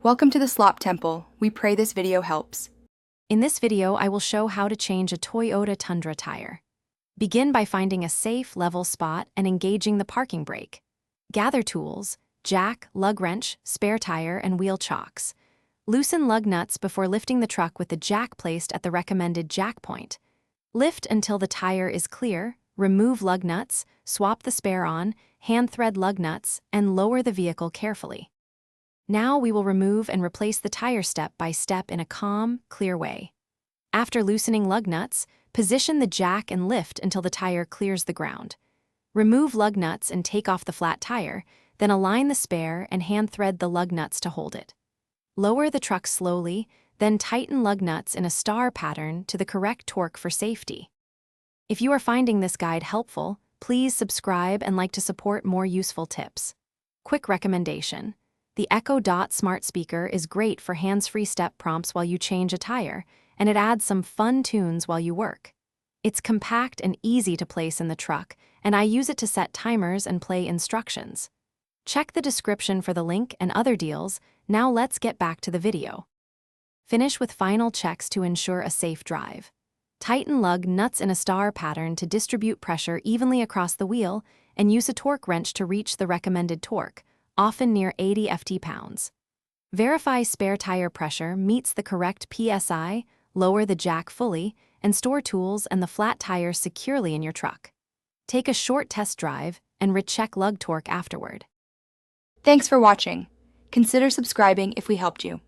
Welcome to the Slop Temple. We pray this video helps. In this video, I will show how to change a Toyota Tundra tire. Begin by finding a safe, level spot and engaging the parking brake. Gather tools, jack, lug wrench, spare tire, and wheel chocks. Loosen lug nuts before lifting the truck with the jack placed at the recommended jack point. Lift until the tire is clear, remove lug nuts, swap the spare on, hand thread lug nuts, and lower the vehicle carefully. Now we will remove and replace the tire step by step in a calm, clear way. After loosening lug nuts, position the jack and lift until the tire clears the ground. Remove lug nuts and take off the flat tire, then align the spare and hand thread the lug nuts to hold it. Lower the truck slowly, then tighten lug nuts in a star pattern to the correct torque for safety. If you are finding this guide helpful, please subscribe and like to support more useful tips. Quick recommendation. The Echo Dot smart speaker is great for hands-free step prompts while you change a tire, and it adds some fun tunes while you work. It's compact and easy to place in the truck, and I use it to set timers and play instructions. Check the description for the link and other deals. Now let's get back to the video. Finish with final checks to ensure a safe drive. Tighten lug nuts in a star pattern to distribute pressure evenly across the wheel, and use a torque wrench to reach the recommended torque, often near 80 ft-pounds. Verify spare tire pressure meets the correct PSI, lower the jack fully, and store tools and the flat tire securely in your truck. Take a short test drive and recheck lug torque afterward. Thanks for watching. Consider subscribing if we helped you.